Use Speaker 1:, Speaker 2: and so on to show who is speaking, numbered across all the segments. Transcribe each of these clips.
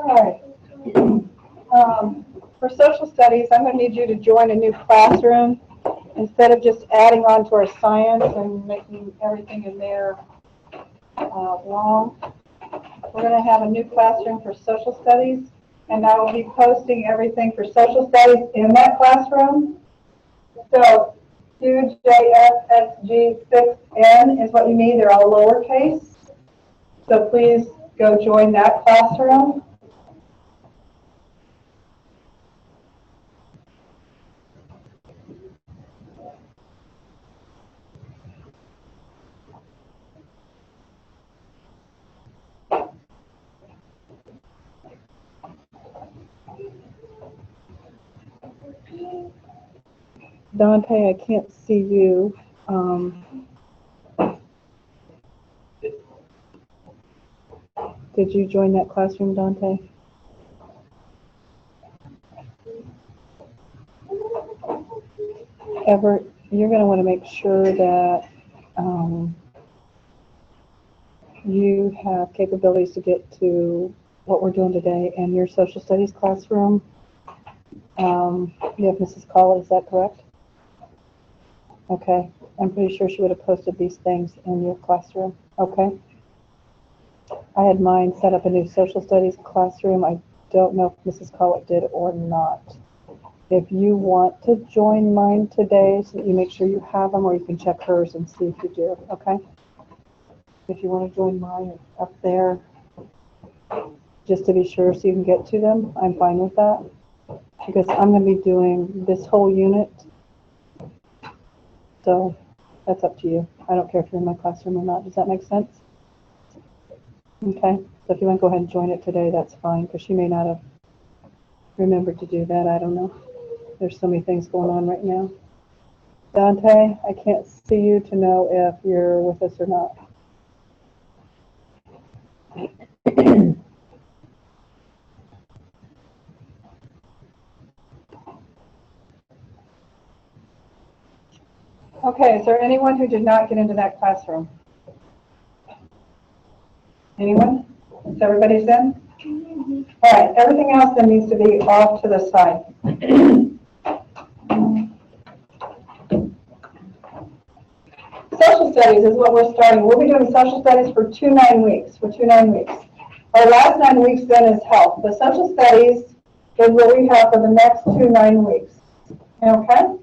Speaker 1: right. For social studies, I'm going to need you to join a new classroom instead of just adding on to our science and making everything in there wrong. We're going to have a new classroom for social studies, and I will be posting everything for social studies in that classroom. So QJFSG6N is what you need. They're all lowercase. So please go join that classroom. Dante, I can't see you. Did you join that classroom, Dante? Everett, you're going to want to make sure that you have capabilities to get to what we're doing today in your social studies classroom. You have Mrs. Call, is that correct? Okay, I'm pretty sure she would have posted these things in your classroom. Okay. I had mine set up a new social studies classroom. I don't know if Mrs. Collett did or not. If you want to join mine today, so that you make sure you have them, or you can check hers and see if you do, okay? If you want to join mine up there, just to be sure so you can get to them, I'm fine with that. Because I'm going to be doing this whole unit. So that's up to you. I don't care if you're in my classroom or not. Does that make sense? Okay. So if you want to go ahead and join it today, that's fine, because she may not have remembered to do that. I don't know. There's so many things going on right now. Dante, I can't see you to know if you're with us or not. Okay, is there anyone who did not get into that classroom? Anyone? So everybody's in? All right, everything else then needs to be off to the side. Social studies is what we're starting. We'll be doing social studies for 2 9 weeks. Our last 9 weeks then is health. The social studies is what we have for the next 2 9 weeks. Okay?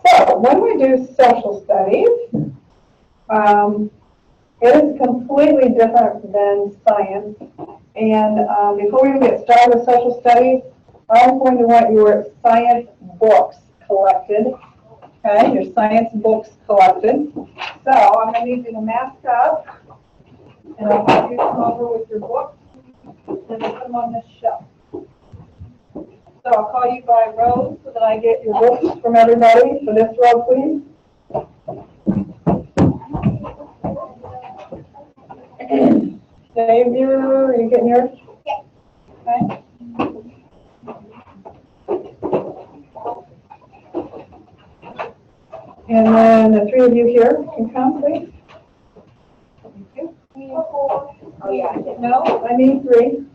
Speaker 1: So when we do social studies, it is completely different than science. And before we even get started with social studies, I'm going to want your science books collected. Okay, your science books collected. So I'm going to need you to mask up, and I'll have you come over with your books and put them on this shelf. So I'll call you by row so that I get your books from everybody. So this row, please. Dave, are you getting yours? Yeah. Okay. And then the 3 of you here can come, please. Thank you. Oh, yeah. No, I need 3.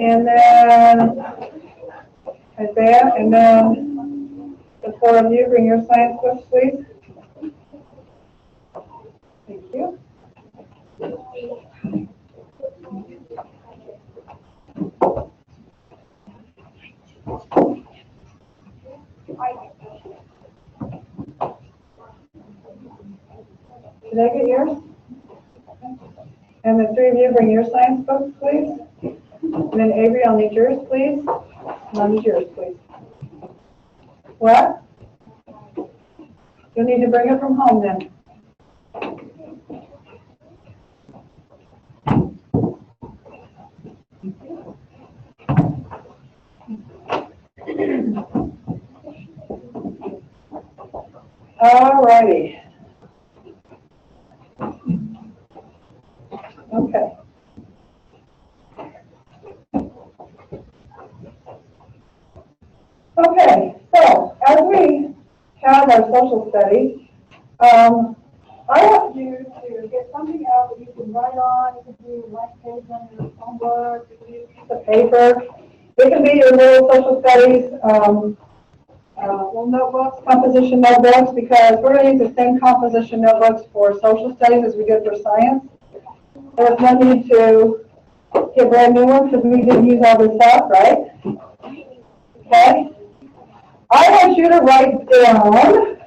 Speaker 1: And then Isaiah, and then the 4 of you bring your science books, please. Thank you. Did I get yours? And the 3 of you bring your science books, please. And then Avery, I'll need yours, please. And I'll need yours, please. What? You'll need to bring it from home then. All righty. Okay. Okay, so as we have our social studies, I want you to get something out that you can write on. You can do blank page on your homework. You can use a piece of paper. It can be your little social studies little notebooks, composition notebooks, because we're going to use the same composition notebooks for social studies as we did for science. There's no need to get brand new ones because we didn't use all this stuff, right? Okay. I want you to write down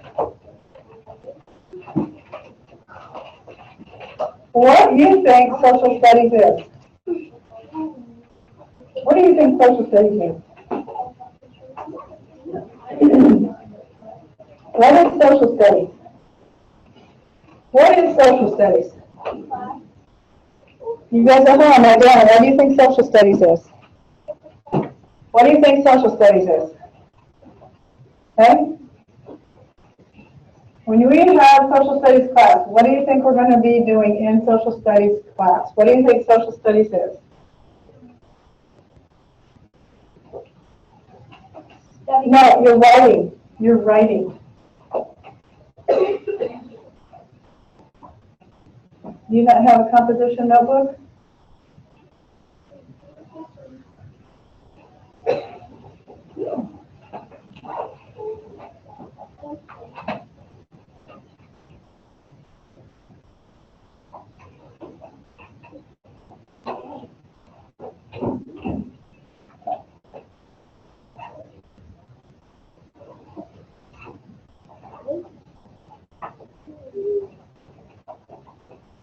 Speaker 1: what you think social studies is. What do you think social studies is? What is social studies? What is social studies? You guys at home, write down. What do you think social studies is? What do you think social studies is? Okay? When we have social studies class, what do you think we're going to be doing in social studies class? What do you think social studies is? No, you're writing. You're writing. Do you not have a composition notebook?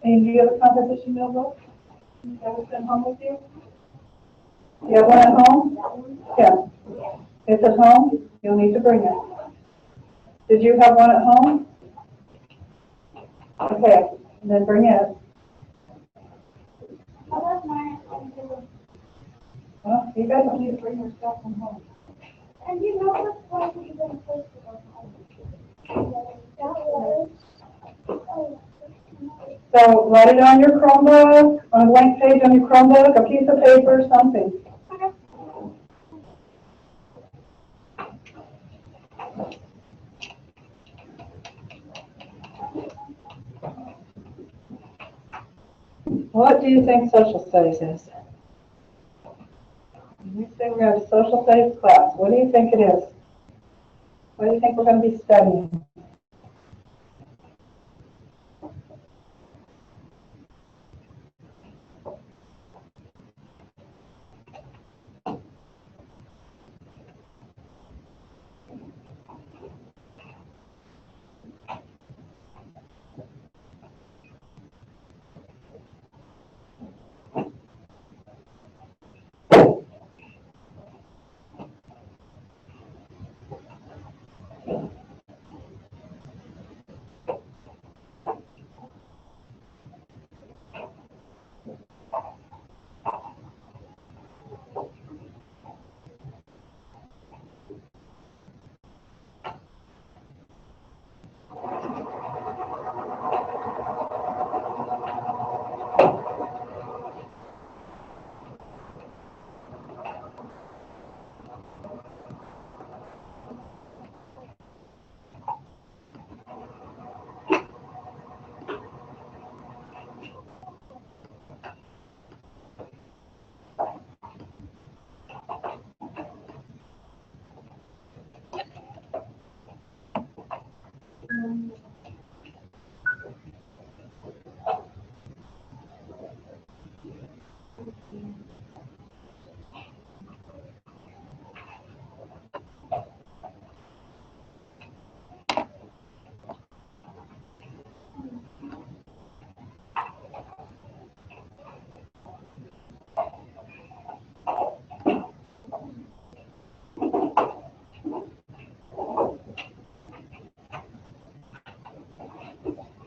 Speaker 1: And do you have a composition notebook that was sent home with you? You have one at home? Yeah. It's at home? You'll need to bring it. Did you have one at home? Okay, then bring it. Well, you guys don't need to bring your stuff from home.
Speaker 2: And you know what's why we didn't post it on home?
Speaker 1: So write it on your Chromebook, on a blank page on your Chromebook, a piece of paper, something. What do you think social studies is? You say we're going to have a social studies class. What do you think it is? What do you think we're going to be studying?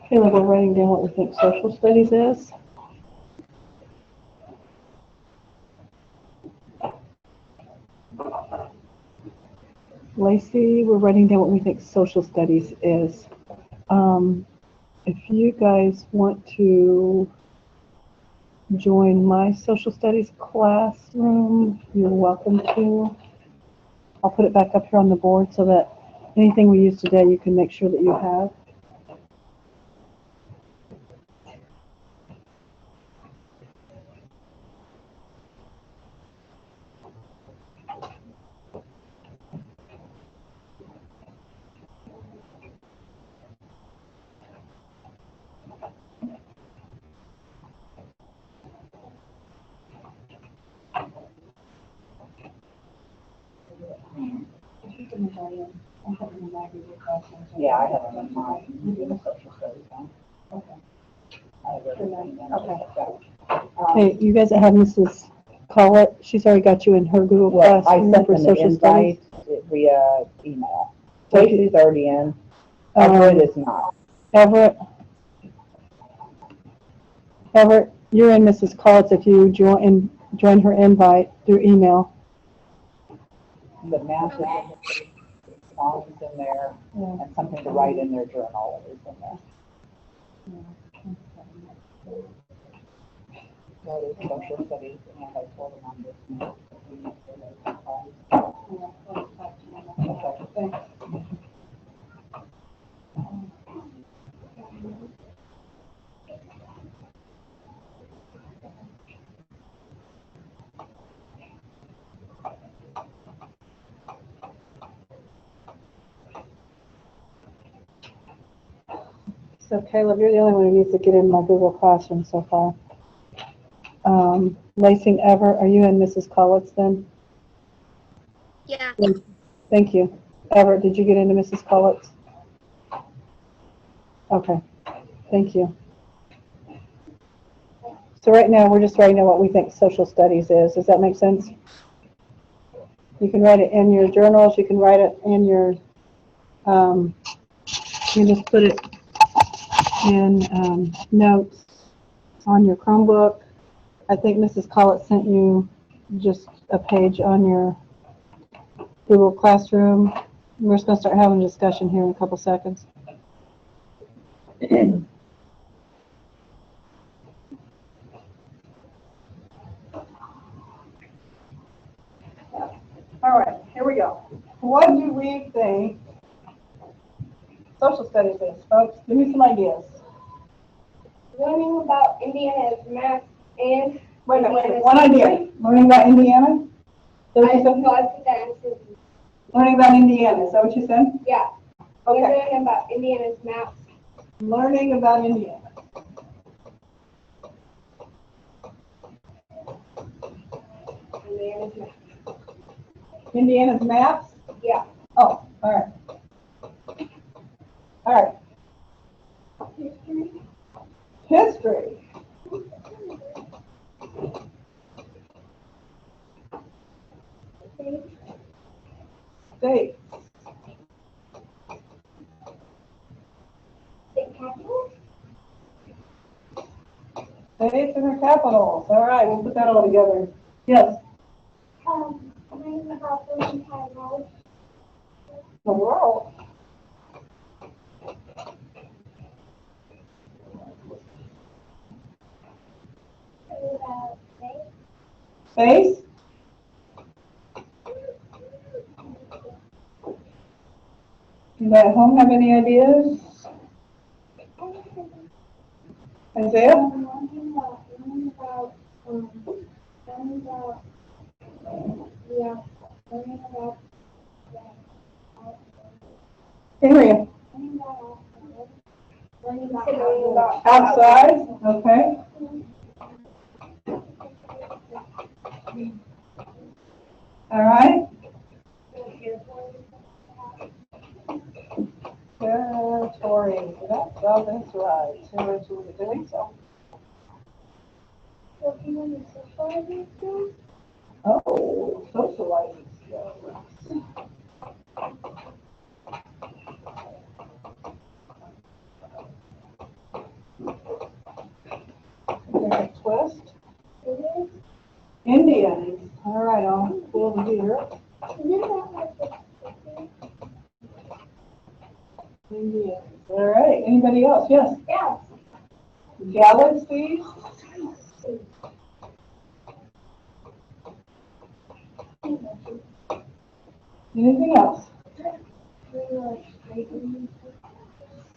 Speaker 1: Okay, we're writing down what we think social studies is. Lacey, we're writing down what we think social studies is. If you guys want to join my social studies classroom, you're welcome to. I'll put it back up here on the board so that anything we use today you can make sure that you have.
Speaker 3: Yeah, I have them in mind. You do social studies, huh?
Speaker 1: Okay.
Speaker 3: I have everything in.
Speaker 1: Okay.
Speaker 3: Um,
Speaker 1: Hey, you guys have Mrs. Collett, she's already got you in her Google
Speaker 3: Well, I
Speaker 1: Classroom
Speaker 3: sent
Speaker 1: for
Speaker 3: them the
Speaker 1: social studies.
Speaker 3: invite via email.
Speaker 1: Okay.
Speaker 3: Tracy's already in. Everett is not.
Speaker 1: Everett, you're in Mrs. Collett's if you join her invite through email.
Speaker 3: The math is in there, songs in there, and something to write in their journal is in there. That is social studies, and I told them on this. note that we need to Okay, thanks.
Speaker 1: So Caleb, you're the only one who needs to get in my Google Classroom so far. Lacey and Everett, are you in Mrs. Collett's then?
Speaker 4: Yeah.
Speaker 1: Thank you. Everett, did you get into Mrs. Collett's? Okay, thank you. So right now, we're just writing down what we think social studies is. Does that make sense? You can write it in your journals. You can write it in your, you can just put it in notes on your Chromebook. I think Mrs. Collett sent you just a page on your Google Classroom. We're just going to start having a discussion here in a couple seconds. All right, here we go. What do we think social studies is, folks? Give me some ideas.
Speaker 2: Learning about Indiana's map and.
Speaker 1: Wait a minute, one idea. Learning about Indiana? Is that what you said?
Speaker 2: No, I put that in sentence.
Speaker 1: Learning about Indiana, is that what you said?
Speaker 2: Yeah.
Speaker 1: Okay.
Speaker 2: Learning about Indiana's maps.
Speaker 1: Learning about Indiana.
Speaker 2: Indiana's maps.
Speaker 1: Indiana's maps?
Speaker 2: Yeah.
Speaker 1: Oh, all right. All right.
Speaker 2: History.
Speaker 1: History. States.
Speaker 2: State capitals.
Speaker 1: States and their capitals. All right, we'll put that all together. Yes.
Speaker 2: Learning about the entire world.
Speaker 1: The world.
Speaker 2: Learning about space.
Speaker 1: Space. Anybody at home have any ideas? Isaiah?
Speaker 2: Learning about, yeah, learning about,
Speaker 1: Area.
Speaker 2: learning about
Speaker 1: Outside. Okay. All right. Territory. That's right. Territory. I think so.
Speaker 2: Working on the socializing skills.
Speaker 1: Oh, socializing skills. There's a twist. Indians. All right, I'll pull here. Indians. All right. Anybody else? Yes.
Speaker 2: Yeah.
Speaker 1: Galaxies. Anything else?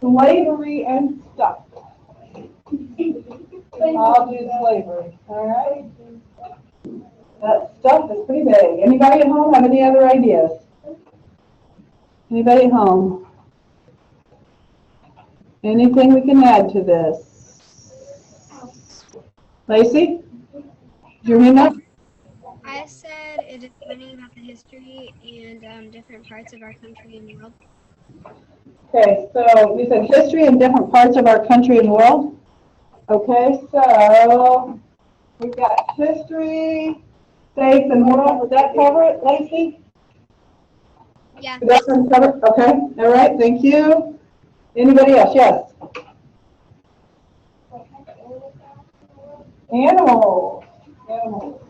Speaker 1: Slavery and stuff. I'll do slavery. All right. That stuff is pretty big. Anybody at home have any other ideas? Anybody at home? Anything we can add to this? Lacey? Did you hear that?
Speaker 4: I said said it is learning about the history and different parts of our country and world.
Speaker 1: Okay, so we said history in different parts of our country and world. Okay, so we've got history, states, and world. Would that cover it, Lacey?
Speaker 4: Yeah.
Speaker 1: Would that cover it? Okay, all right, thank you. Anybody else? Yes. Animals. Animals.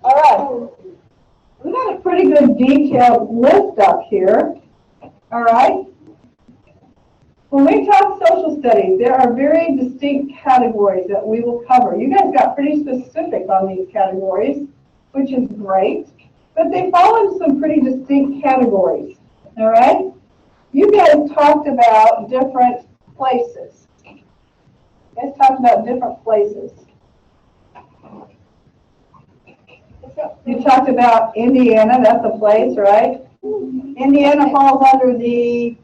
Speaker 1: All right. We got a pretty good detailed list up here. All right. When we talk social studies, there are very distinct categories that we will cover. You guys got pretty specific on these categories, which is great, but they fall into some pretty distinct categories. All right. You guys talked about different places. You guys talked about different places. You talked about Indiana, that's a place, right? Indiana falls under the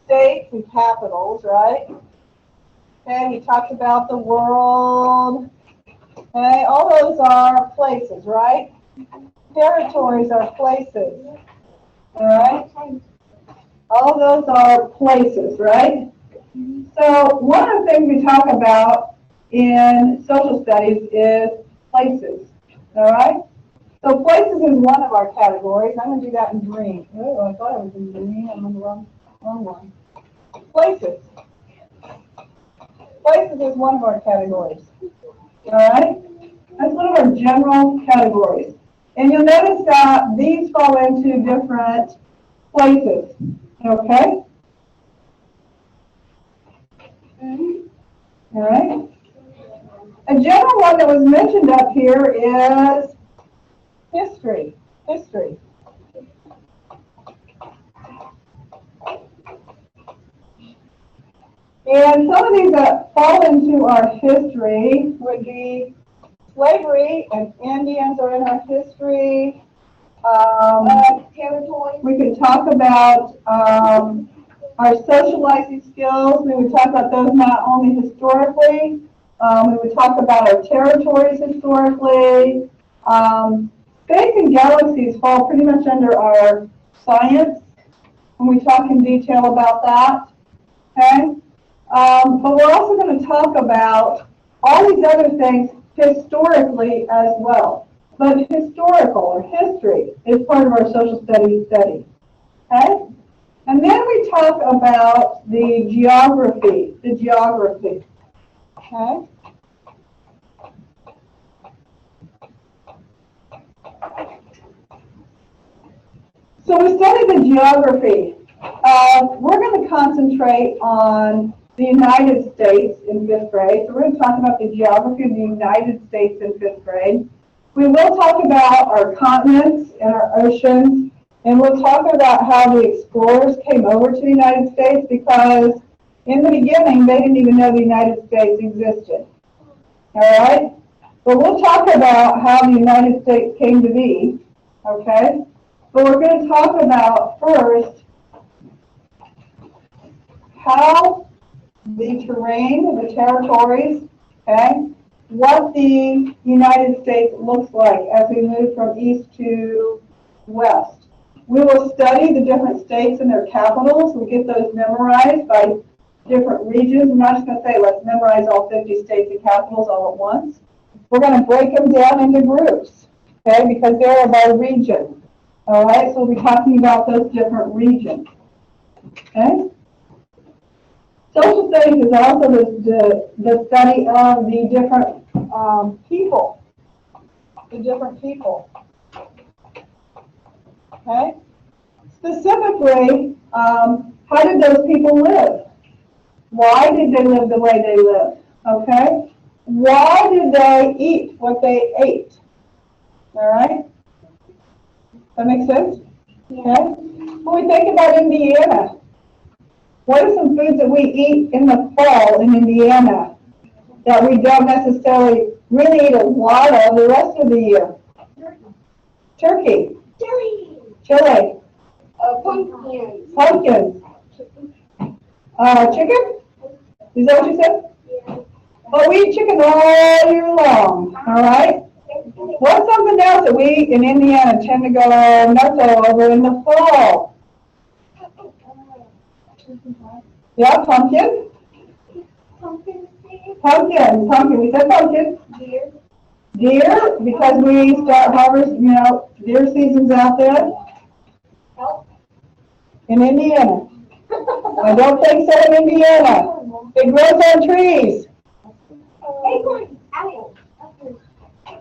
Speaker 1: states and capitals, right? Okay, you talked about the world. Okay, all those are places, right? Territories are places. All right? All those are places, right? So one of the things we talk about in social studies is places. All right? So places is one of our categories. I'm going to do that in green. Oh, I thought I was in green. I'm on the wrong one. Places. Places is one of our categories. All right? That's one of our general categories. And you'll notice that these fall into different places. Okay? All right? A general one that was mentioned up here is history. History. And some of these that fall into our history would be slavery, and Indians are in our history. Territory. We could talk about our socializing skills. We would talk about those not only historically, we would talk about our territories historically. Space and galaxies fall pretty much under our science, and we talk in detail about that. Okay? But we're also going to talk about all these other things historically as well. But historical or history is part of our social studies study. Okay? And then we talk about the geography. The geography. Okay? So we study the geography. We're going to concentrate on the United States in 5th grade. So we're going to talk about the geography of the United States in 5th grade. We will talk about our continents and our oceans, and we'll talk about how the explorers came over to the United States, because in the beginning they didn't even know the United States existed. All right? But we'll talk about how the United States came to be, okay? But we're going to talk about first how the terrain, the territories, okay, what the United States looks like as we move from east to west. We will study the different states and their capitals. We get those memorized by different regions. I'm not just going to say let's memorize all 50 states and capitals all at once. We're going to break them down into groups, okay, because they're by region. All right, so we'll be talking about those different regions. Okay? Social studies is also the study of the different people. The different people. Okay? Specifically, how did those people live? Why did they live the way they lived? Okay? Why did they eat what they ate? All right? That makes sense? Okay? When we think about Indiana, what are some foods that we eat in the fall in Indiana that we don't necessarily really eat a lot of the rest of the year? Turkey. Chili.
Speaker 2: Pumpkins.
Speaker 1: Pumpkins. Chicken? Is that what you said?
Speaker 2: Yeah.
Speaker 1: But we eat chicken all year long, all right?
Speaker 5: What's something else that we in Indiana tend to go nuts over in the fall? Yeah, pumpkin.
Speaker 2: Pumpkin seed,
Speaker 5: Pumpkin. We said pumpkin.
Speaker 2: deer,
Speaker 5: Deer, because we start harvest, deer season's out there
Speaker 2: elk.
Speaker 5: in Indiana. I don't think so in Indiana. It grows on trees.
Speaker 2: Acorns, apples, apples.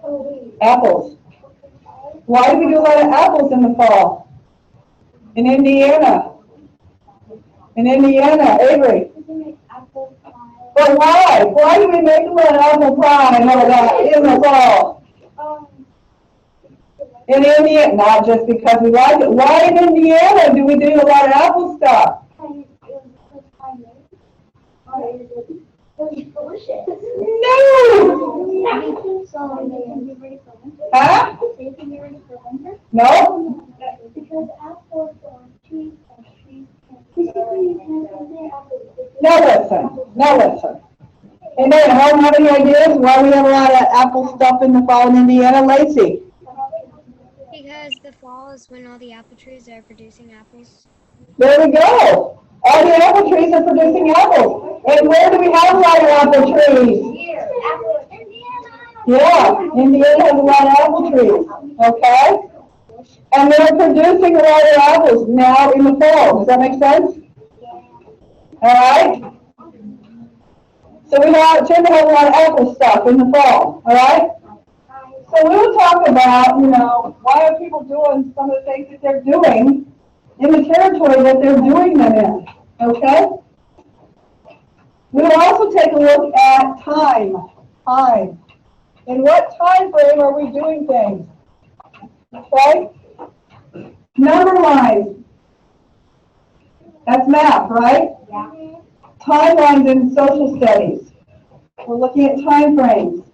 Speaker 2: Oh, wait.
Speaker 5: Apples. Why do we do a lot of apples in the fall? In Indiana. Avery.
Speaker 2: Isn't it apple pie?
Speaker 5: But why? Why do we make a lot of apple pie and all that in the fall? In Indiana, not just because we like it. Why in Indiana do we do a lot of apple stuff?
Speaker 2: It's delicious.
Speaker 5: No!
Speaker 2: So they can be ready for winter.
Speaker 5: Huh?
Speaker 2: They can be ready for winter.
Speaker 5: No?
Speaker 2: Because apples are trees and trees can. Basically, you can't compare apples.
Speaker 5: Now listen. Anybody at home have any ideas why we have a lot of apple stuff in the fall in Indiana? Lacey?
Speaker 4: Because the fall is when all the apple trees are producing apples.
Speaker 5: There we go. All the apple trees are producing apples. And where do we have a lot of apple trees?
Speaker 2: Here, apples, Indiana.
Speaker 5: Yeah, Indiana has a lot of apple trees. Okay? And they're producing a lot of apples now in the fall. Does that make sense? All right? So we tend to have a lot of apple stuff in the fall. All right? So we will talk about, why are people doing some of the things that they're doing in the territory that they're doing them in. Okay? We will also take a look at time. Time. In what time frame are we doing things? Okay? Number lines. That's math, right?
Speaker 2: Yeah.
Speaker 5: Timelines in social studies. We're looking at time frames.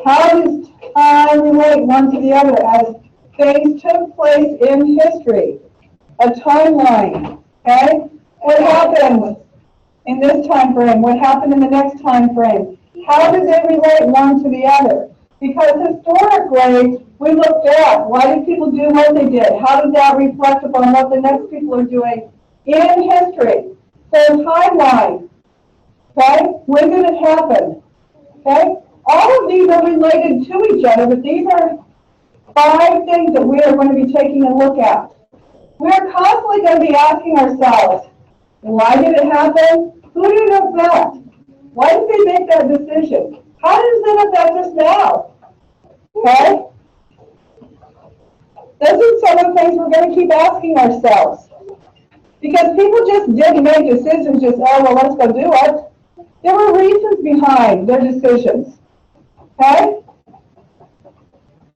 Speaker 5: How does time relate one to the other as things took place in history? A timeline, okay? What happened in this time frame? What happened in the next time frame? How does it relate one to the other? Because historically, we look back. Why did people do what they did? How does that reflect upon what the next people are doing in history? So timeline, okay? When did it happen? Okay? All of these are related to each other, but these are 5 things that we are going to be taking a look at. We're constantly going to be asking ourselves, why did it happen? Who did it affect? Why did they make that decision? How does it affect us now? Okay? Those are some of the things we're going to keep asking ourselves. Because people just didn't make decisions just, let's go do it. There were reasons behind their decisions. Okay?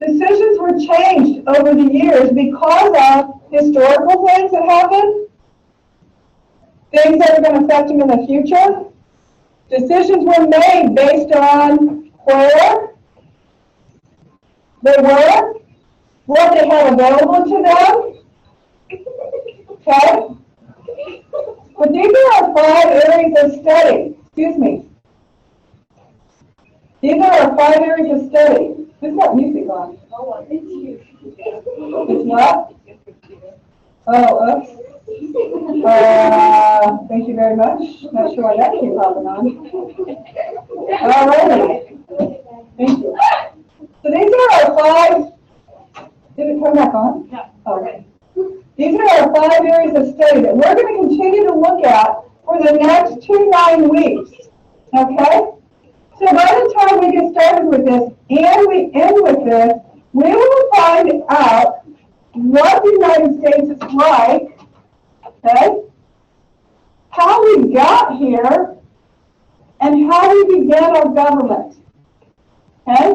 Speaker 5: Decisions were changed over the years because of historical things that happened, things that are going to affect them in the future. Decisions were made based on where they were, what they had available to them. Okay? But these are our 5 areas of study. Excuse me. These are our 5 areas of study. Who's got music on?
Speaker 2: Oh, it's you.
Speaker 5: It's what? Oh, oops. Thank you very much. Not sure why that came popping on. All right. Thank you. So these are our 5. Did it come back on?
Speaker 2: No.
Speaker 5: Okay. These are our 5 areas of study that we're going to continue to look at for the next 2 weeks. Okay? So by the time we get started with this and we end with this, we will find out what the United States is like, okay, how we got here, and how we began our government, okay?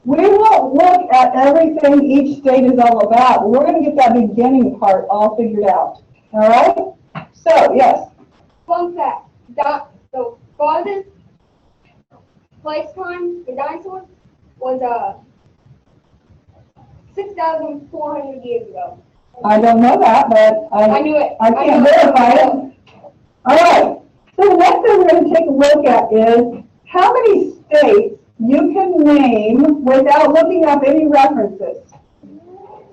Speaker 5: We won't look at everything each state is all about, but we're going to get that beginning part all figured out, all right? So, yes.
Speaker 2: Fun fact, the farthest place time for dinosaurs was 6,400 years ago.
Speaker 5: I don't know that, but
Speaker 2: I knew it.
Speaker 5: I can't verify it. All right. So the next thing we're going to take a look at is how many states you can name without looking up any references.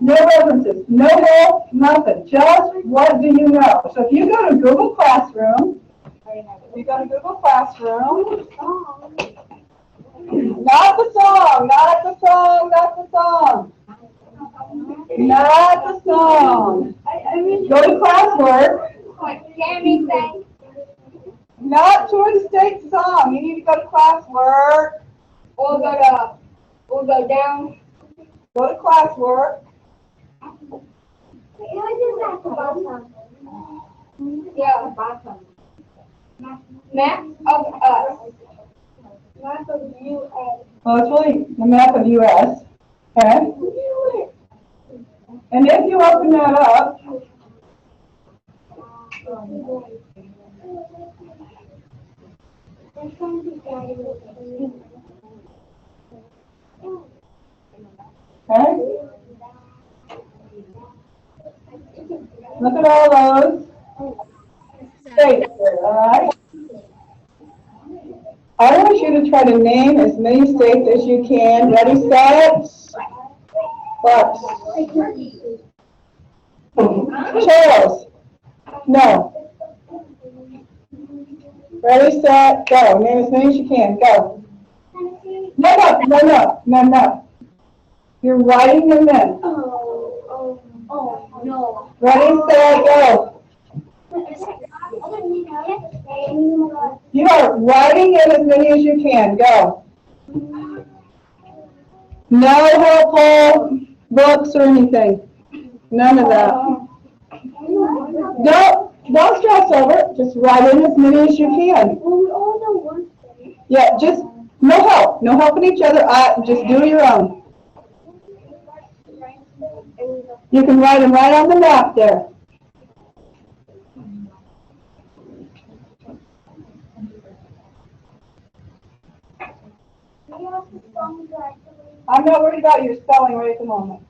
Speaker 5: No references, no help, nothing. Just what do you know? So if you go to Google Classroom, not the song, not the song, not the song. Not the song. Go to classwork. Not toward the state song. You need to go to classwork.
Speaker 2: We'll go down.
Speaker 5: Go to classwork.
Speaker 2: Yeah, bottom. Map of us. Map of U.S.
Speaker 5: Well, it's really the map of U.S. Okay? And if you open that up, okay? Look at all those states there, all right? I want you to try to name as many states as you can. Ready, set, Bucks. Charles. No. Ready, set, go. Name as many as you can. Go. No. You're writing them in.
Speaker 2: No.
Speaker 5: Ready, set, go. You are writing in as many as you can. Go. No helpful books or anything. None of that. Don't stress over it. Just write in as many as you can. Yeah, just no help. No helping each other. Just do your own. You can write them right on the map there. I'm not worried about your spelling right at the moment.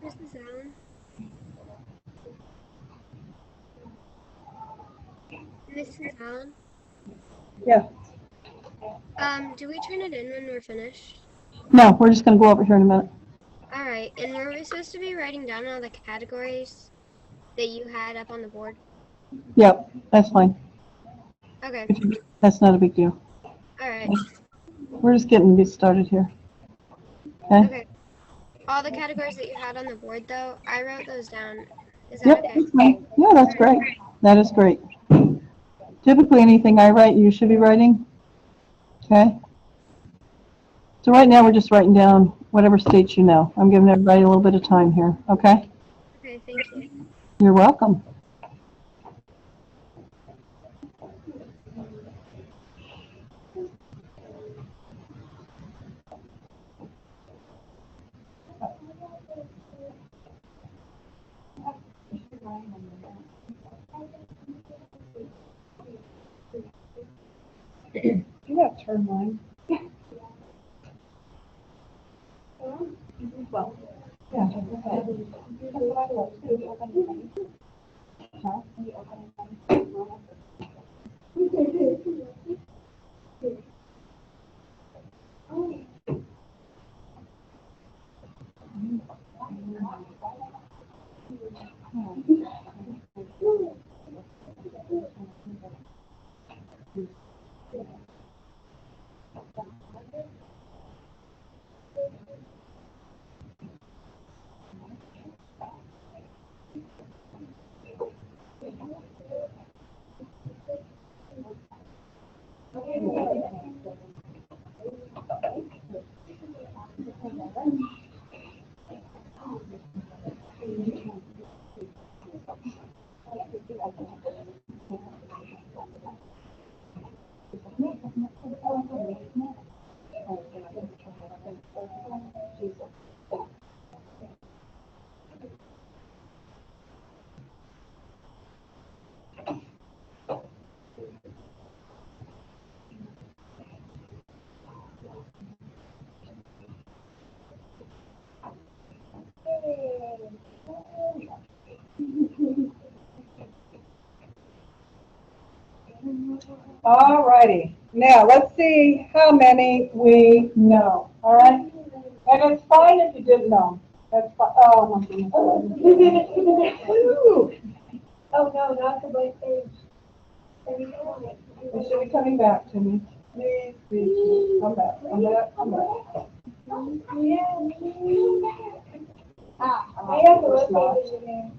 Speaker 4: Mrs. Allen? Mrs. Allen?
Speaker 1: Yeah.
Speaker 4: Do we turn it in when we're finished?
Speaker 1: No, we're just going to go over here in a minute.
Speaker 4: All right, and were we supposed to be writing down all the categories that you had up on the board?
Speaker 1: Yep, that's fine.
Speaker 4: Okay,
Speaker 1: That's not a big deal.
Speaker 4: all right,
Speaker 1: We're just getting this started here. Okay?
Speaker 4: okay. All the categories that you had on the board, though, I wrote those down. Is that
Speaker 1: Yep,
Speaker 4: okay?
Speaker 1: that's fine. Yeah, that's great. That is great. Typically, anything I write, you should be writing. Okay? So right now, we're just writing down whatever states you know. I'm giving everybody a little bit of time here. Okay?
Speaker 4: Okay, thank you.
Speaker 1: You're welcome.
Speaker 5: You got turn line.
Speaker 3: Yeah, go ahead.
Speaker 5: All righty. Now, let's see how many we know, all right? And it's fine if you didn't know. That's fine. Oh, my goodness. Ooh.
Speaker 2: Oh, no, not the white page.
Speaker 5: They should be coming back to me. Please, please, come back, come back, come back.
Speaker 2: I have the white page again.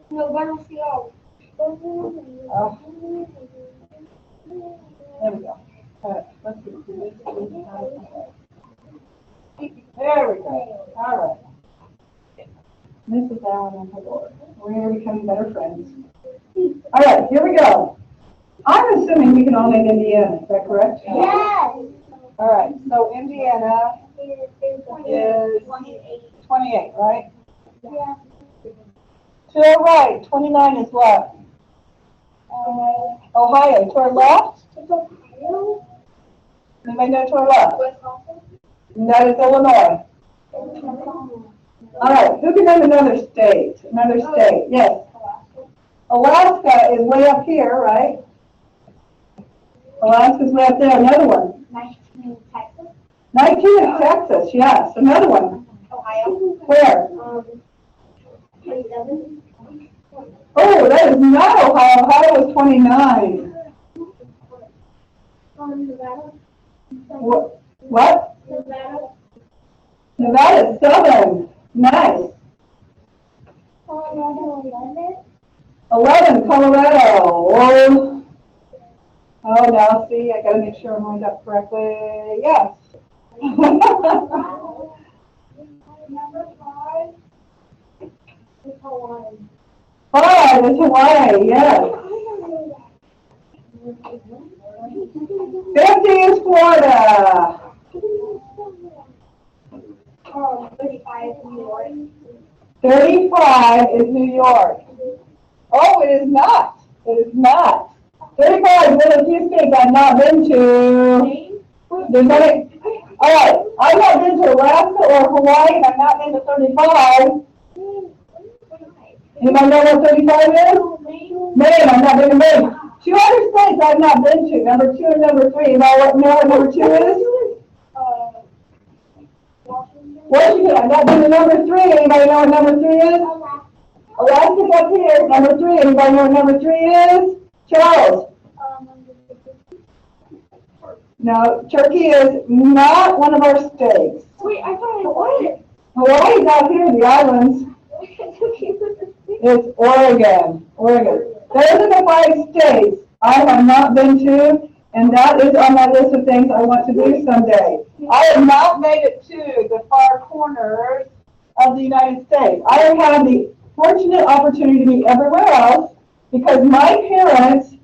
Speaker 2: No, vamos a go.
Speaker 5: Oh, there we go. Let's see. There we go. All right. Mrs. Allen and her Lord. We're becoming better friends. All right, here we go. I'm assuming we can all name Indiana, is that correct?
Speaker 2: Yes.
Speaker 5: All right, so Indiana is 28, right?
Speaker 2: Yeah.
Speaker 5: To our right, 29 is what? Ohio. To our left? Anybody know to our left? And that is Illinois. All right, who can name another state? Another state, yes. Alaska is way up here, right? Alaska's way up there. Another one.
Speaker 2: 19, Texas.
Speaker 5: 19 is Texas, yes. Another one.
Speaker 2: Ohio.
Speaker 5: Where?
Speaker 2: 27.
Speaker 5: Oh, that is not Ohio. Ohio is 29.
Speaker 2: Nevada.
Speaker 5: What?
Speaker 2: Nevada.
Speaker 5: Nevada is 7. Nice.
Speaker 2: Colorado.
Speaker 5: 11, Colorado. Oh, now see, I gotta make sure I'm lined up correctly. Yes.
Speaker 2: Number 5 is Hawaii.
Speaker 5: 5 is Hawaii, yes. 50 is Florida.
Speaker 2: 35 is New York.
Speaker 5: 35 is New York. Oh, it is not. It is not. 35 is one of the few states I've not been to. There's only, all right, I've not been to Alaska or Hawaii, and I've not been to 35. Anybody know what 35 is? Maine, I've not been to Maine. 2 other states I've not been to, number 2 and number 3. You know what number 2 is? Washington, I've not been to number 3. Anybody know what number 3 is? Alaska's up here, number 3. Anybody know what number 3 is? Charles. No, Turkey is not one of our states.
Speaker 2: Wait, I thought it was.
Speaker 5: Hawaii's out here in the islands. It's Oregon. Oregon. Those are the 5 states I have not been to, and that is on my list of things I want to do someday. I have not made it to the far corners of the United States. I have had the fortunate opportunity to be everywhere else because my parents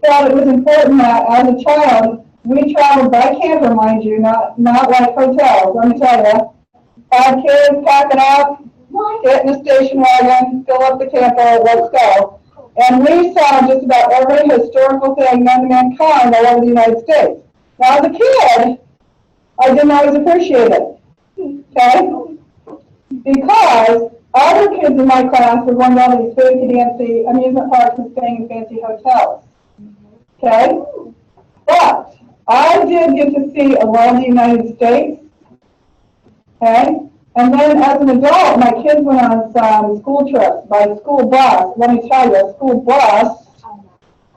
Speaker 5: felt it was important that as a child we traveled by camper, mind you, not like hotels. Let me tell you, 5 kids, pack it up, get in a station wagon, fill up the camper, let's go. And we saw just about every historical thing known to mankind all over the United States. Now, as a kid, I didn't always appreciate it. Okay? because other kids in my class were going down to these fancy dancy amusement parks and staying in fancy hotels. Okay? But I did get to see a lot of the United States. Okay? And then as an adult, my kids went on some school trips by school bus. Let me tell you, a school bus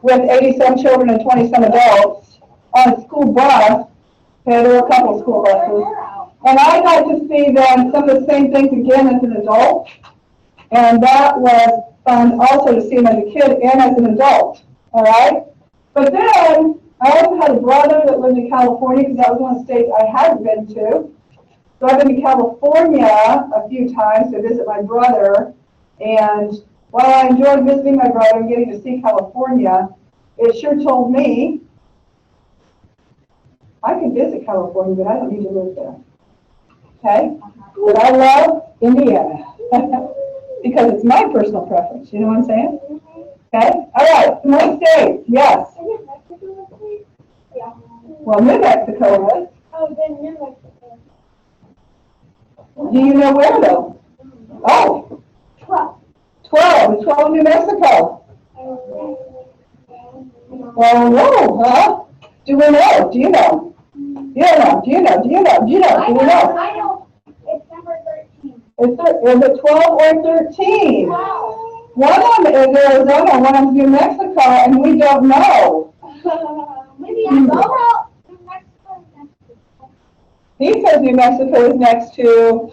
Speaker 5: with 80-some children and 20-some adults on a school bus. Okay, there were a couple of school buses. And I got to see them, some of the same things again as an adult. And that was fun also to see them as a kid and as an adult. All right? But then I also had a brother that lived in California because that was one of the states I hadn't been to. So I've been to California a few times to visit my brother. And while I enjoyed visiting my brother and getting to see California, it sure told me I can visit California, but I don't need to live there. Okay? But I love Indiana because it's my personal preference. You know what I'm saying? Okay? All right. Some more states. Yes. Well, New Mexico is.
Speaker 2: Oh, then New Mexico.
Speaker 5: Do you know where, though? Oh,
Speaker 2: 12.
Speaker 5: 12. 12 New Mexico. Well, no, huh? Do we know? Do you know? You don't know. Do you know? Do you know? Do you know? Do we know?
Speaker 2: I know. It's number 13.
Speaker 5: Is it 12 or 13?
Speaker 2: Wow.
Speaker 5: One of them is Arizona, one of them is New Mexico, and we don't know.
Speaker 2: Maybe I go New Mexico is next to
Speaker 5: He says New Mexico is next to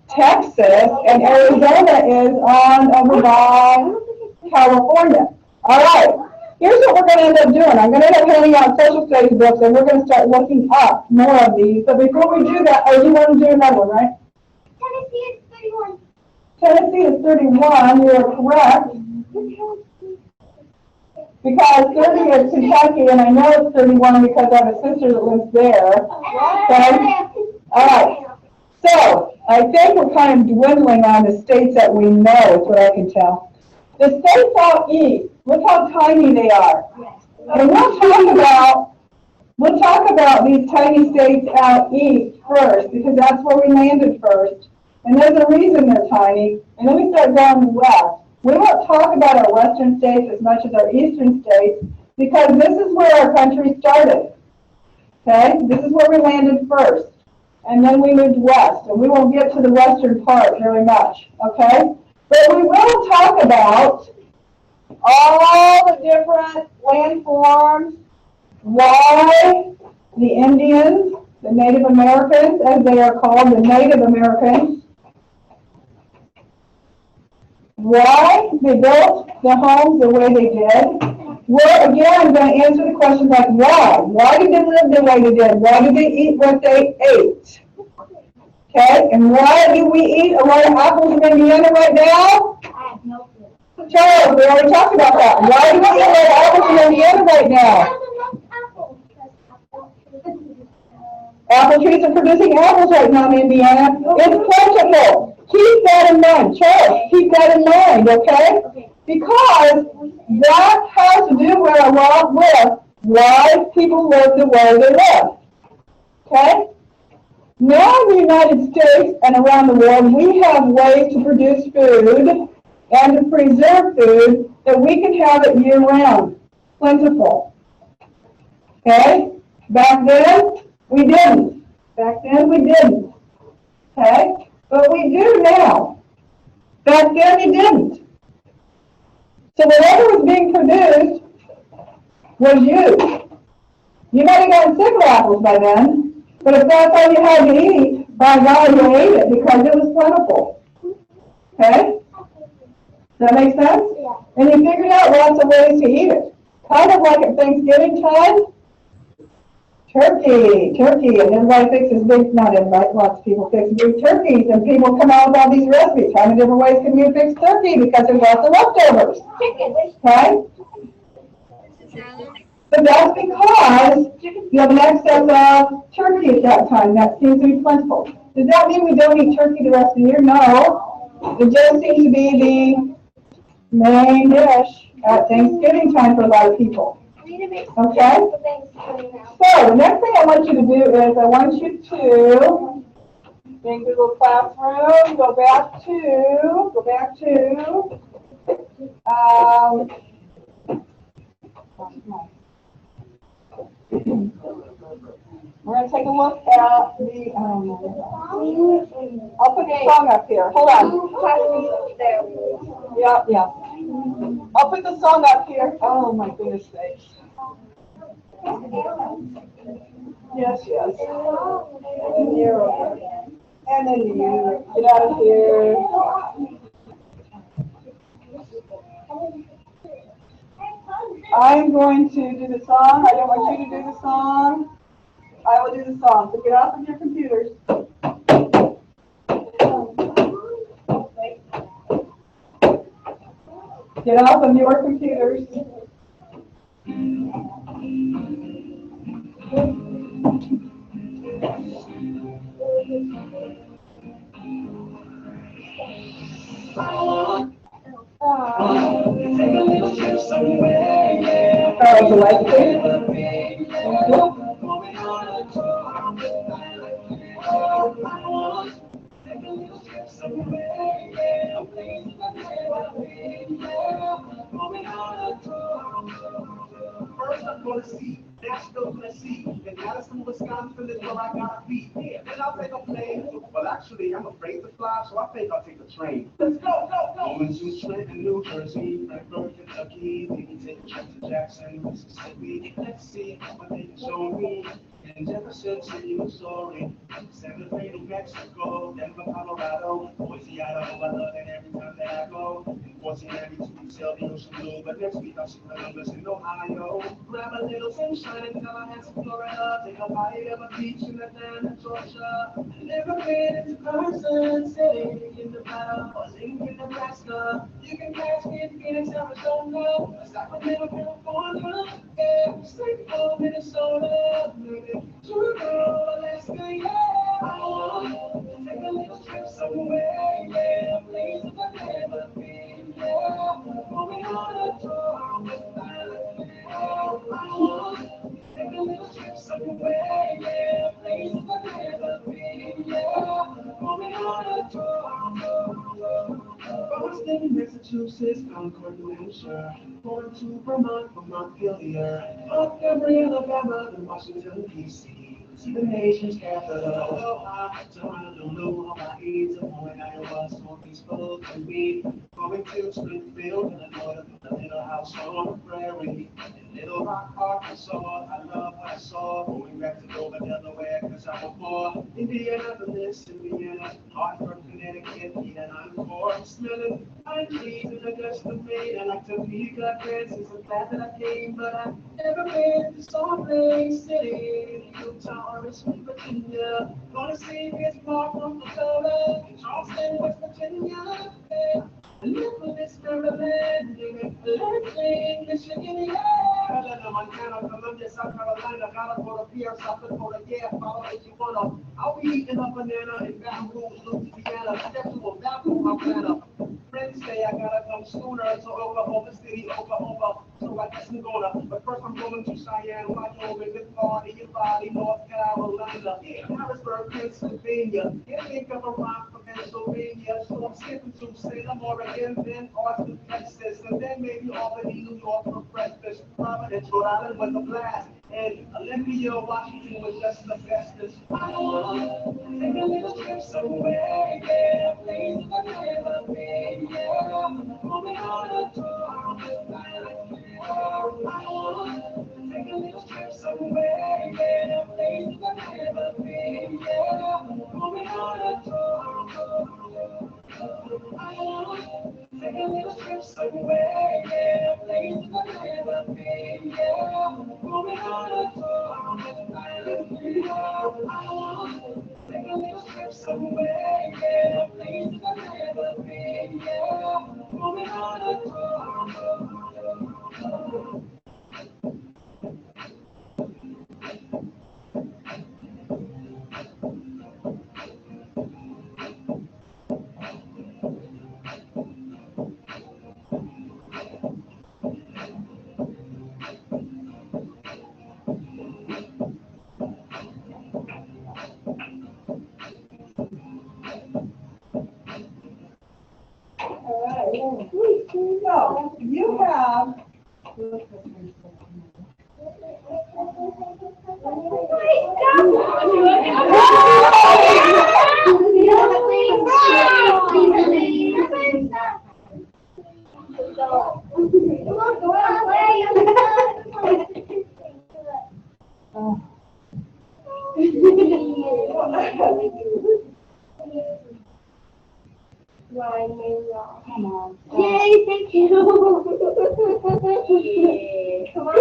Speaker 5: Texas, and Arizona is on over by California. All right. Here's what we're going to end up doing. I'm going to end up handing out social studies books, and we're going to start looking up more of these. But before we do that, oh, you want to do another one, right?
Speaker 2: Tennessee is 31.
Speaker 5: Tennessee is 31. You are correct. Because 30 is Kentucky, and I know it's 31 because I have a sister that lives there. Okay? All right. So I think we're kind of dwindling on the states that we know, is what I can tell. The states out east, look how tiny they are. And we'll talk about these tiny states out east first, because that's where we landed first. And there's a reason they're tiny. And then we start going west. We won't talk about our western states as much as our eastern states, because this is where our country started. Okay? This is where we landed first. And then we moved west. And we won't get to the western part very much. Okay? But we will talk about all the different landforms, why the Indians, the Native Americans, as they are called, the Native Americans, why they built the homes the way they did. We're, again, going to answer the questions like why. Why did they live the way they did? Why did they eat what they ate? Okay, and why do we eat a lot of apples in Indiana right now?
Speaker 2: I have no clue.
Speaker 5: Charles, we already talked about that. Why do we eat a lot of apples in Indiana right now? Apple trees are producing apples right now in Indiana. It's plentiful. Keep that in mind. Charles, keep that in mind, okay? Because that has to do a lot with why people live the way they live. Okay? Now in the United States and around the world, we have ways to produce food and to preserve food that we can have it year-round. Plentiful. Okay? Back then, we didn't. Okay? But we do now. Back then, we didn't. So whatever was being produced was used. You might have gotten sick of apples by then. But if that's all you had to eat, by God, you ate it because it was plentiful. Okay? Does that make sense?
Speaker 2: Yeah.
Speaker 5: And you figured out lots of ways to eat it. Kind of like at Thanksgiving time. Turkey, and everybody fixes big, not everybody, lots of people fix big turkeys, and people come out with all these recipes. How many different ways can you fix turkey? Because there's lots of leftovers. Okay? But that's because you have an excess of turkey at that time. That seems to be plentiful. Does that mean we don't eat turkey the rest of the year? No. It just seems to be the main dish at Thanksgiving time for a lot of people. Okay? So the next thing I want you to do is I want you to In Google Classroom, go back to, we're going to take a look at the, I'll put the song up here. Hold on. Yeah. I'll put the song up here. Oh, my goodness sakes. Yes. And then you get out of here. I'm going to do the song. I don't want you to do the song. I will do the song. So get off of your computers. Get off of your computers. The light, please.
Speaker 6: First I'm gonna see, Nashville, Tennessee, and Madison, Wisconsin is where I gotta be. Then I'll take a plane. Well, actually, I'm afraid to fly, so I think I'll take a train. Let's go. Going to Trenton, New Jersey, Frankfort, Kentucky, maybe take a trip to Jackson, Mississippi. Let's see what they can show me. In Jefferson City, Missouri, Santa Fe, New Mexico, Denver, Colorado, Boise, Idaho, I love it every time that I go. In 1492, we sail the ocean blue, but next week I'll see Columbus in Ohio. Grab a little sunshine in Tallahassee, Florida, take a bite of a beach in Atlanta, Georgia. Never been to Carson City in Nevada or Lincoln, Nebraska. You can catch me in Phoenix, Arizona, Sacramento, California, yeah, St. Paul, Minnesota, Juneau, Alaska, yeah. I want to take a little trip somewhere, yeah. Places I've never been, yeah. Moving on a tour with my I want to take a little trip somewhere, yeah. Places I've never been, yeah. Moving on a tour. Boston, Massachusetts, Concord, New Hampshire, going to Vermont, Montpelier, Montgomery, Alabama, and Washington, D.C. See the nation's capital. Honolulu, Hawaii, Des Moines, Iowa, so peaceful can be. Going to Springfield, Illinois, a little house on the prairie. In Little Rock, Arkansas, I love what I saw. Going back to Dover, Delaware, cause I'm a boy. Indianapolis, Indiana, Hartford, Connecticut, need an encore. Smelling pine trees in Augusta, Maine. I like Topeka, Kansas. I'm glad that I came, but I've never been to Salt Lake City, Utah, or Richmond, Virginia. Gonna see this Mark from Dakota, Charleston, West Virginia. Yeah. Minneapolis, Maryland, Lansing, Michigan, yeah. Helena, Montana, Columbia, South Carolina, gotta go to Pierre, South Dakota, yeah. Follow if you wanna. I'll be eating a banana in Baton Rouge, Louisiana. Step to a bathroom, I'm planner. Friends say I gotta come sooner to Oklahoma City, Oklahoma. So I guess I'm gonna. But first I'm going to Cheyenne, Wyoming, Good Party, Body, North Carolina, Harrisburg, Pennsylvania. Can't think of a rhyme for Pennsylvania, so I'm skipping to Salem, Oregon, then Austin, Texas, and then maybe Albany, New York for breakfast. Providence, Rhode Island was a blast, and Olympia, Washington was just the bestest. I want to take a little trip somewhere, yeah, places I've never been, yeah. Moving on a tour with my life. I want to take a little trip somewhere, yeah, places I've never been, yeah. Moving on a tour. I want to take a little trip somewhere, yeah, places I've never been, yeah. Moving on a tour with my life. I want to take a little trip somewhere, yeah, places I've never been, yeah. Moving on a tour.
Speaker 2: Come on. Yay, thank you. Come on.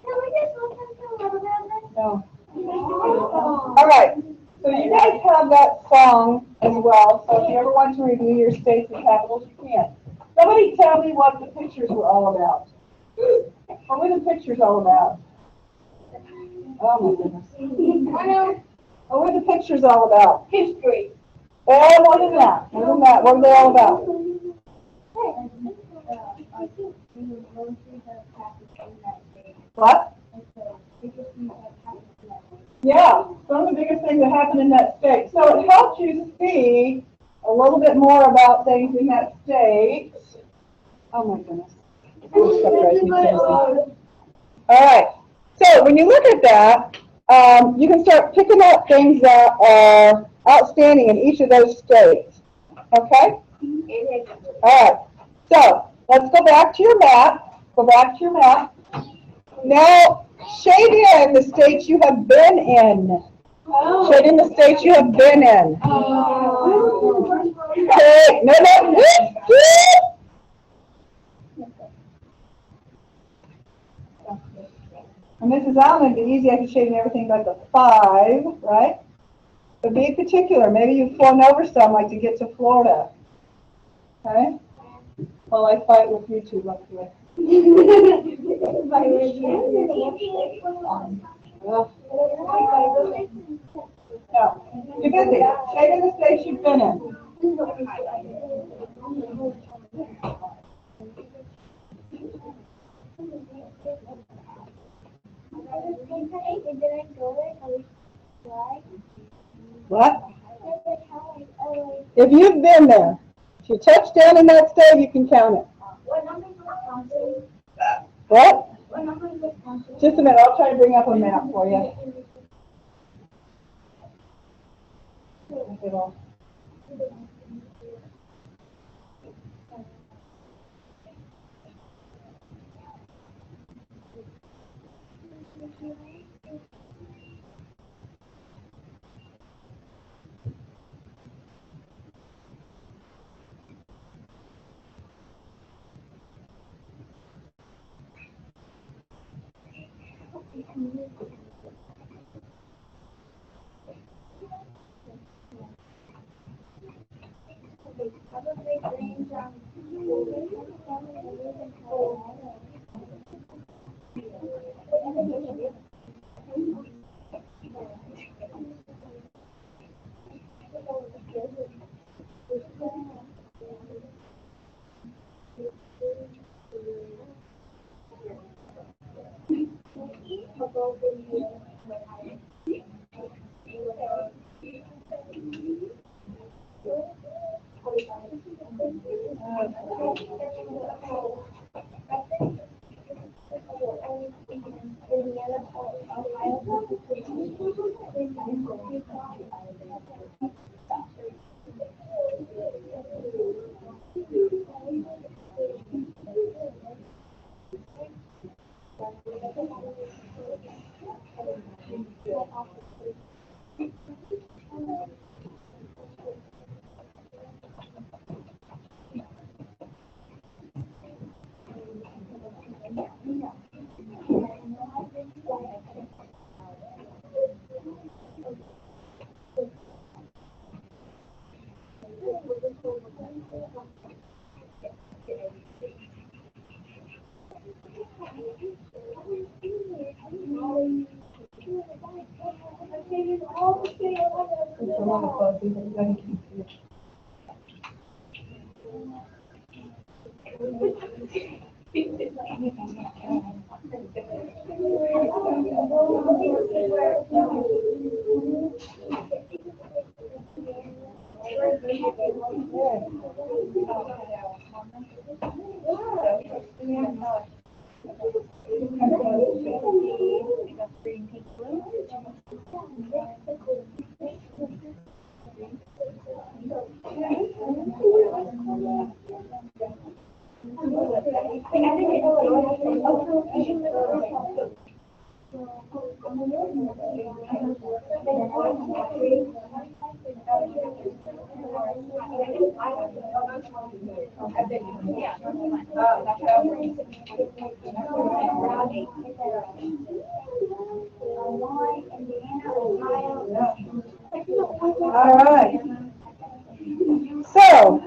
Speaker 2: Can we just listen to a little bit of this?
Speaker 5: No. All right, so you guys have that song as well, so if you ever want to review your states and capitals, you can. Somebody tell me what the pictures were all about. What were the pictures all about? Oh my goodness. What were the pictures all about?
Speaker 2: History.
Speaker 5: More than that. More than that. What were they all about? What? Yeah, some of the biggest things that happened in that state. So it helps you see a little bit more about things in that state. Oh my goodness. This stuff drives me crazy. All right. So when you look at that, you can start picking up things that are outstanding in each of those states. Okay? All right. So let's go back to your map. Go back to your map. Now, shade in the states you have been in. Shade in the states you have been in. Okay. No. And Mrs. Allen, it'd be easy, I could shade in everything but the 5, right? But be particular. Maybe you've flown over some, like to get to Florida. Okay? Well, I fight with you two, luckily. No. You're busy. Shade in the states you've been in. What? If you've been there, if you touch down in that state, you can count it.
Speaker 2: What number is Wisconsin?
Speaker 5: What?
Speaker 2: What number is Wisconsin?
Speaker 5: Just a minute, I'll try to bring up a map for you. All right. So,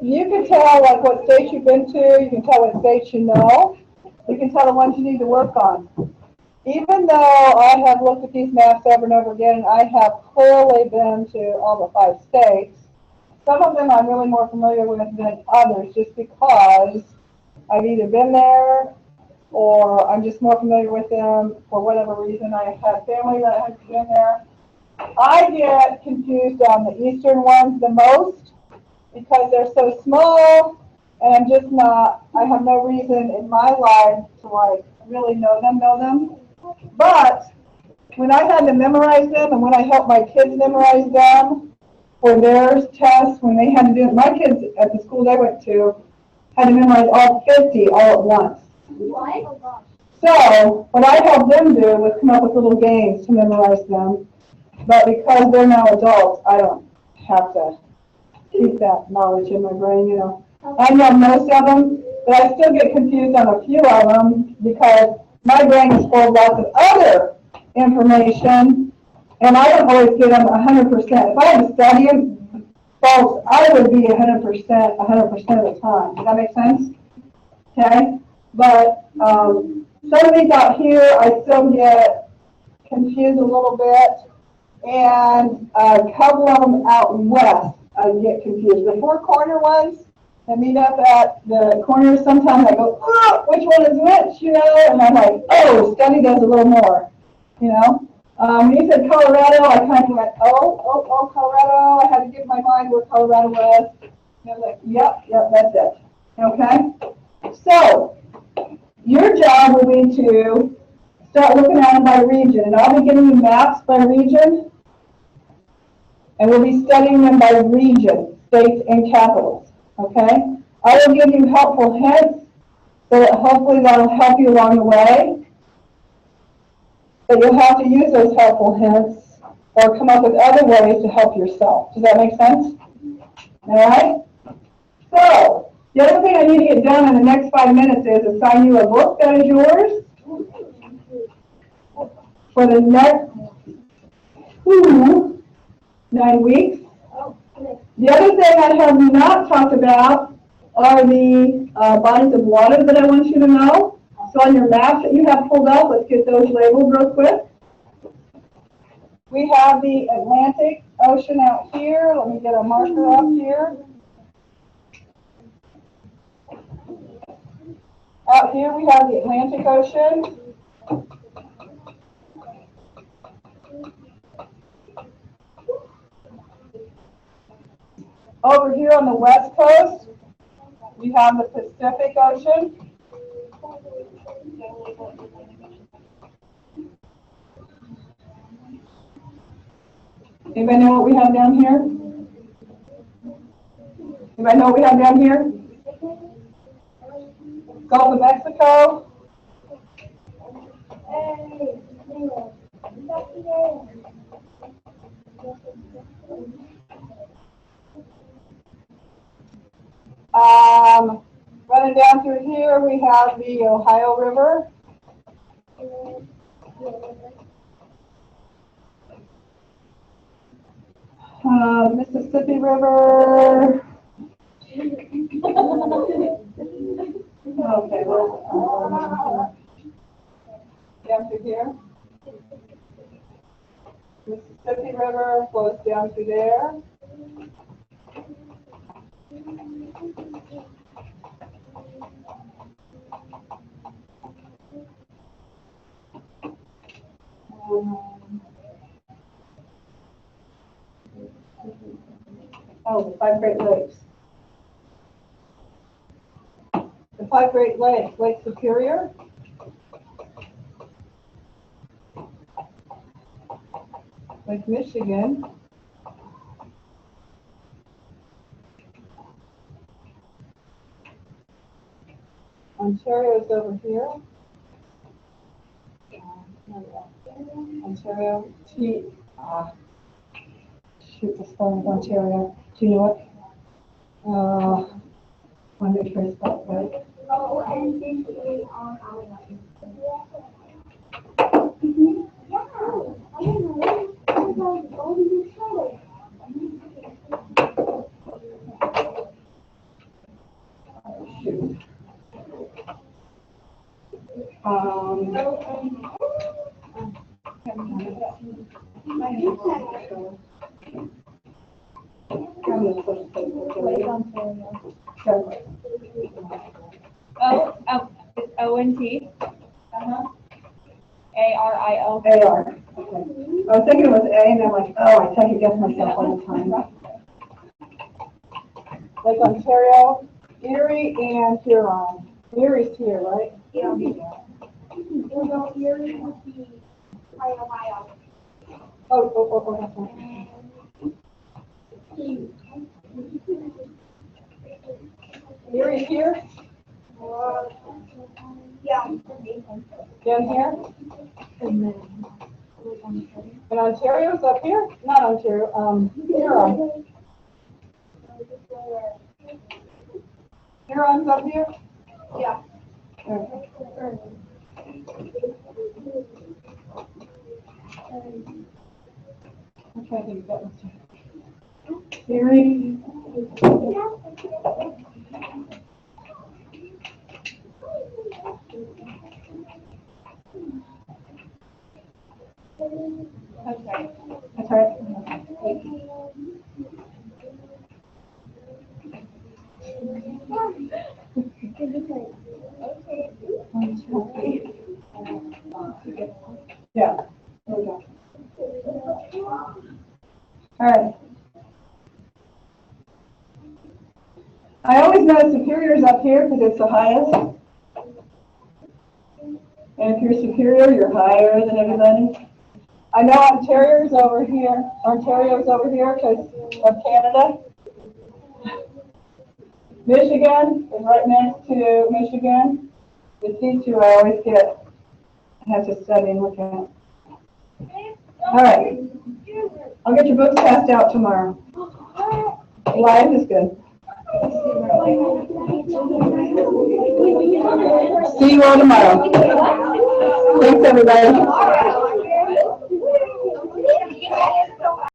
Speaker 5: you can tell like what states you've been to, you can tell what states you know, you can tell the ones you need to work on. Even though I have looked at these maps over and over again, and I have clearly been to all the 5 states, some of them I'm really more familiar with than others just because I've either been there or I'm just more familiar with them for whatever reason. I have family that has been there. I get confused on the eastern ones the most because they're so small and I'm just not, I have no reason in my life to like really know them. But when I had to memorize them and when I helped my kids memorize them for their tests, when they had to do it, my kids at the school they went to had to memorize all 50 all at once.
Speaker 2: What?
Speaker 5: So what I helped them do was come up with little games to memorize them. But because they're now adults, I don't have to keep that knowledge in my brain, you know. I know most of them, but I still get confused on a few of them because my brain is full of lots of other information, and I don't always get them 100%. If I had to study them, folks, I would be 100% of the time. Does that make sense? Okay? But some of these out here, I still get confused a little bit, and a couple of them out west, I get confused. The 4 corner ones that meet up at the corners, sometimes I go, oh, which one is which, you know, and I'm like, oh, study does a little more, you know. When you said Colorado, I kind of went, oh, Colorado. I had to get my mind where Colorado was. And I was like, yep, that's it. Okay? So, your job will be to start looking at them by region, and I'll be giving you maps by region, and we'll be studying them by region, states and capitals, okay? I will give you helpful hints, so that hopefully that'll help you along the way, but you'll have to use those helpful hints or come up with other ways to help yourself. Does that make sense? All right? So, the other thing I need to get done in the next 5 minutes is assign you a book that is yours for the next 9 weeks. The other thing I have not talked about are the bodies of water that I want you to know. So on your maps that you have pulled up, let's get those labeled real quick. We have the Atlantic Ocean out here. Let me get a marker up here. Out here we have the Atlantic Ocean. Over here on the west coast, we have the Pacific Ocean. Anybody know what we have down here? Anybody know what we have down here? Gulf of Mexico. Running down through here, we have the Ohio River. Mississippi River. Okay, well, down through here. Mississippi River flows down through there. The 5 Great Lakes. The 5 Great Lakes, Lake Superior. Lake Michigan. Ontario's over here. Ontario,
Speaker 1: Shoot, the spelling of Ontario. Do you know it?
Speaker 5: want to make sure I spell it right. Shoot.
Speaker 7: It's O-N-T. A-R-I-O.
Speaker 5: A-R. Okay. I was thinking it was A, and I'm like, oh, I second guess myself all the time. Lake Ontario, Erie, and Huron. Erie's here, right? Oh, that's right. Erie's here? Down here? And Ontario's up here? Not Ontario, Huron. Huron's up here? Yeah. I'm trying to think of that one. Erie. That's right. Yeah. There we go. All right. I always know Superior's up here because it's the highest. And if you're Superior, you're higher than everybody. I know Ontario's over here. Ontario's over here because of Canada. Michigan is right next to Michigan. It's these two I always get. I have to study and look at. All right. I'll get your books passed out tomorrow. Live is good. See you all tomorrow. Thanks, everybody.